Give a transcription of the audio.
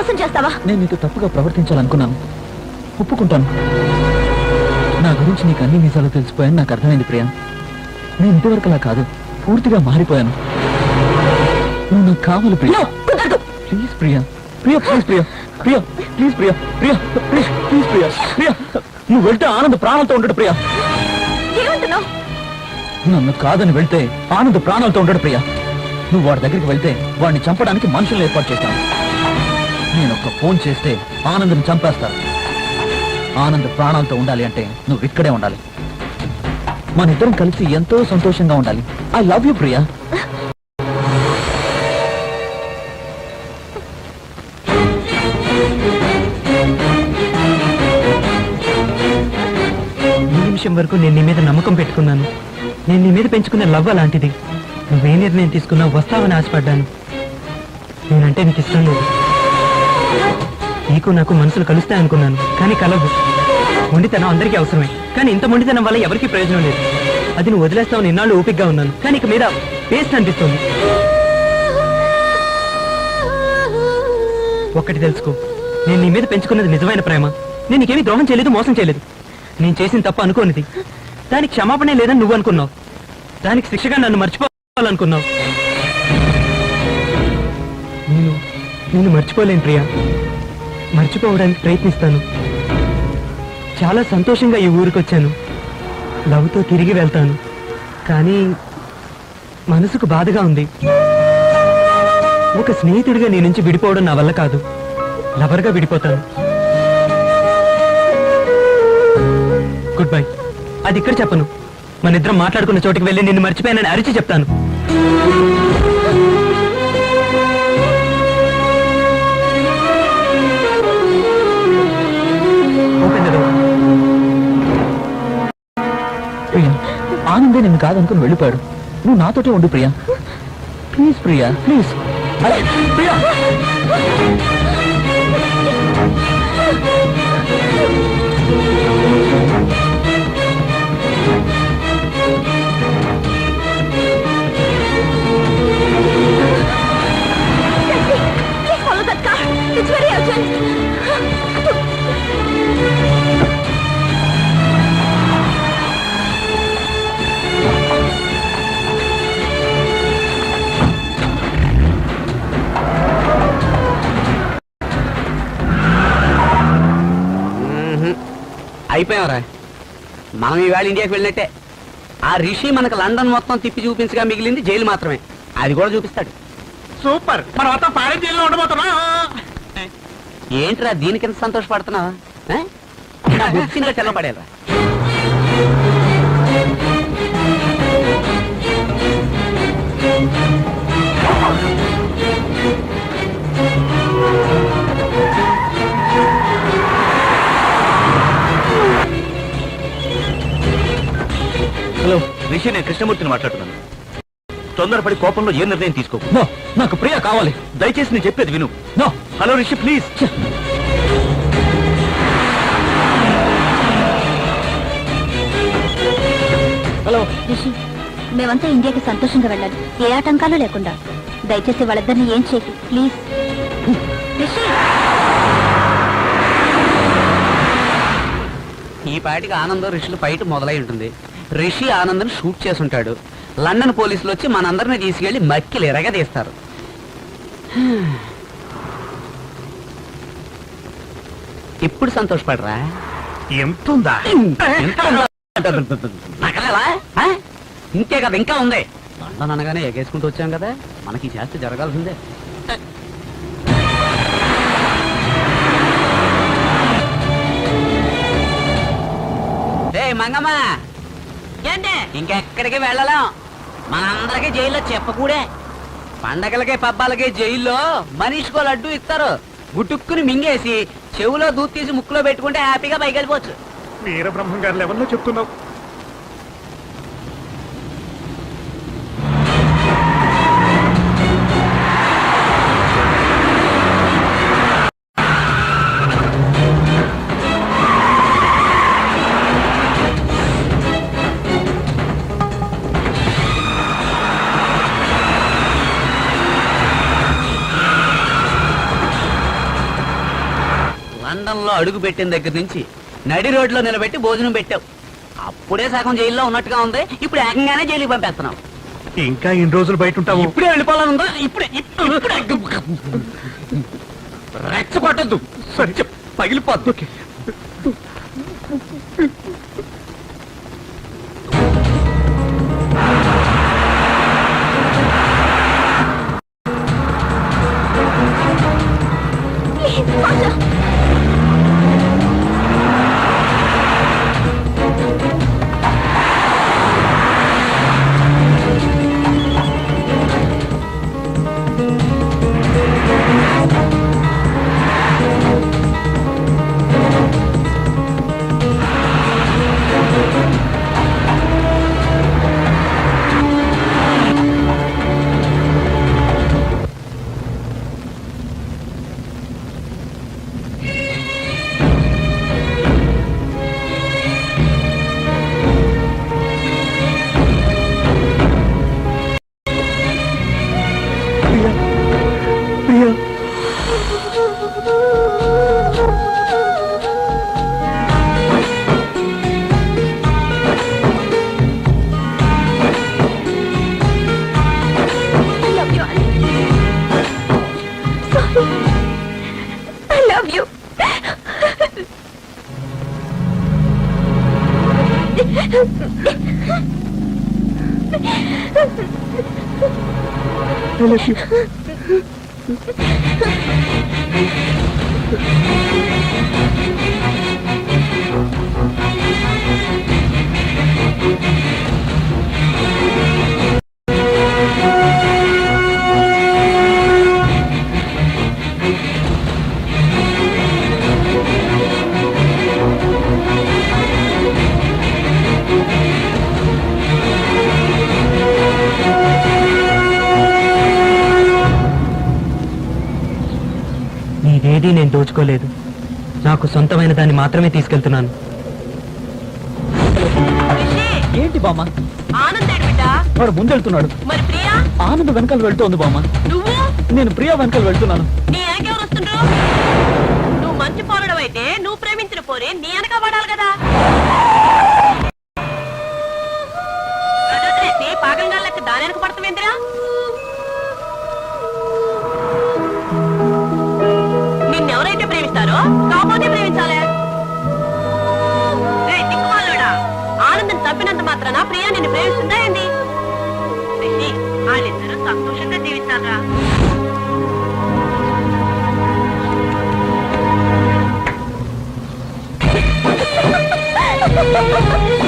మోసం చేస్తావా? నేను నీతో తప్పుగా ప్రవర్తించాలనుకున్నాను, ఒప్పుకుంటాను. నా గురించి నీకు అన్ని నిజాలు తెలిసిపోయాను, నాకు అర్థమైంది ప్రియా. నేను ఇంతవరకు అలా కాదు, పూర్తిగా మారిపోయాను. నువ్వు నాకు కావాలి Priya. Please Priya, Priya please Priya, Priya please Priya, Priya please please Priya, Priya నువ్వు వెళ్తే ఆనంద్ ప్రాణాలతో ఉండడు ప్రియా. ఏమంటున్నావు? నన్ను కాదని వెళ్తే ఆనంద్ ప్రాణాలతో ఉండడు ప్రియా. నువ్వు వాడి దగ్గరికి వెళ్తే వాడిని చంపడానికి మనుషులను ఏర్పాటు చేస్తాను. నేను ఒక ఫోన్ చేస్తే ఆనంద్ని చంపేస్తాను. ఆనంద్ ప్రాణాలతో ఉండాలి అంటే నువ్వు ఇక్కడే ఉండాలి. మన ఇద్దరం కలిసి ఎంతో సంతోషంగా ఉండాలి. I love you Priya. ఈ నిమిషం వరకు నేను నీ మీద నమ్మకం పెట్టుకున్నాను. నేను నీ మీద పెంచుకున్న లవ్ అలాంటిది. నువ్వే నిర్ణయం తీసుకున్నావు వస్తావని ఆశపడ్డాను. నేనంటే నీకు ఇష్టం లేదు. నీకు నాకు మనసులు కలుస్తాయనుకున్నాను, కానీ కలవు. మొండితనం అందరికీ అవసరమే, కానీ ఇంత మొండితనం వల్ల ఎవరికీ ప్రయోజనం లేదు. అది నువ్వు వదిలేస్తావని ఇన్నాళ్ళు ఓపికగా ఉన్నాను, కానీ ఇక మీద వేస్ట్ అనిపిస్తుంది. ఒక్కటి తెలుసుకో, నేను నీ మీద పెంచుకున్నది నిజమైన ప్రేమ. నేను నీకేమీ ద్రోహం చేయలేదు, మోసం చేయలేదు. నేను చేసిన తప్పు అనుకోనిది. దానికి క్షమాపణే లేదని నువ్వు అనుకున్నావు. దానికి శిక్షగా నన్ను మర్చిపోవాలనుకున్నావు. నేను మర్చిపోలేను ప్రియా. మర్చిపోవడానికి ప్రయత్నిస్తాను. చాలా సంతోషంగా ఈ ఊరికి వచ్చాను. లవ్తో తిరిగి వెళ్తాను, కానీ మనసుకు బాధగా ఉంది. ఒక స్నేహితుడిగా నీ నుంచి విడిపోవడం నా వల్ల కాదు. లవర్గా విడిపోతాను. Goodbye. అది ఇక్కడ చెప్పను. మన ఇద్దరం మాట్లాడుకున్న చోటికి వెళ్ళి నిన్ను మర్చిపోయానని అరిచి చెప్తాను. ప్రియా, ఆనందే నిన్ను కాదనుకుని వెళ్ళిపోయాడు. నువ్వు నాతోటే ఉండు Priya. Please Priya, please. Priya Follow that car. It's very urgent. అయిపోయావరా, మనం ఈవేళ ఇండియాకి వెళ్ళినట్టే. ఆ రిషి మనకు లండన్ మొత్తం తిప్పి చూపించగా మిగిలింది జైలు మాత్రమే. అది కూడా చూపిస్తాడు. సూపర్. మనం మొత్తం ఫారెన్ జైల్లో ఉండబోతున్నా. ఏంట్రా దీనికింత సంతోషపడుతున్నావా? బుద్ధిగా చల్లబడేరా. హలో రిషి, నేను కృష్ణమూర్తిని మాట్లాడుతున్నాను. తొందరపడి కోపంలో ఏ నిర్ణయం తీసుకోకు. నో, నాకు ప్రియా కావాలి. దయచేసి నేను చెప్పేది విను. No. Hello Rishi, please. Hello Rishi, మేమంతా ఇండియాకి సంతోషంగా వెళ్ళాలి, ఏ ఆటంకాలు లేకుండా. దయచేసి వాళ్ళిద్దరిని ఏం చేయకు ప్లీజ్. రిషి, ఈ పాటికి ఆనందం రిషిలు ఫైట్ మొదలై ఉంటుంది. రిషి ఆనందం షూట్ చేసుంటాడు. లండన్ పోలీసులు వచ్చి మనందరిని తీసుకెళ్లి మక్కిలు ఎరగదీస్తారు. ఇప్పుడు సంతోషపడరా? ఎంతుందా? నగలేలా? ఇంకే కదా, ఇంకా ఉంది. లండన్ అనగానే ఎగేసుకుంటూ వచ్చాం కదా, మనకి ఈ శాస్త్రి జరగాల్సిందే. మంగమ్మ, ఇంకెక్కడికి వెళ్ళలేం. మనందరికీ జైల్లో చెప్పకూడే. పండగలకి పబ్బాలకి జైల్లో మనిషికో లడ్డు ఇస్తారు. గుట్టుక్కుని మింగేసి చెవులో దూత్ తీసి ముక్కులో పెట్టుకుంటే హ్యాపీగా పైకి వెళ్ళిపోవచ్చు. వీరబ్రహ్మం గారు లెవెల్లో చెప్తున్నావు. అడుగు పెట్టిన దగ్గర నుంచి నడి రోడ్లో నిలబెట్టి భోజనం పెట్టావు. అప్పుడే సగం జైల్లో ఉన్నట్టుగా ఉంది, ఇప్పుడు ఏకంగానే జైలుకి పంపేస్తున్నావు. ఇంకా ఇన్ని రోజులు బయట ఉంటావు. ఇప్పుడే వెళ్ళిపోవాలనుందా? ఇప్పుడే రెచ్చగొట్టద్దు, సరే చెప్పు, పగిలిపోద్దు. Priya, I love you. I love you. నీదేదీ నేను దోచుకోలేదు. నాకు సొంతమైన దాన్ని మాత్రమే తీసుకెళ్తున్నాను. ఏంటి బామ్మ? ఆనందేడు బిడ్డ. వాడు ముందెళ్తున్నాడు. మరి ప్రియా ఆనంద్ వెనకాల వెళ్తోంది బామ్మ. నువ్వు నేను ప్రియా వెనకాల వెళ్తున్నాను. నీ వెనకెవరు వస్తుండ్రు? నువ్వు మంచి పోరడం అయితే నువ్వు ప్రేమించిన పోరే నీ వెనక పడాలి కదా. గదొదిలేసి పాకంగా లెక్క దాని వెనక పడతావేంద్రా? నిన్నెవరైతే ప్రేమిస్తారో కాకపోతే ప్రేమించాలే. రేయ్ దిక్కుమాలోడా, ఆనందం తప్పినంత మాత్రాన ప్రియా నిన్ను ప్రేమిస్తుందా ఏంది? రిషి, వాళ్ళిద్దరూ సంతోషంగా జీవించాలరా. Ha ha ha ha!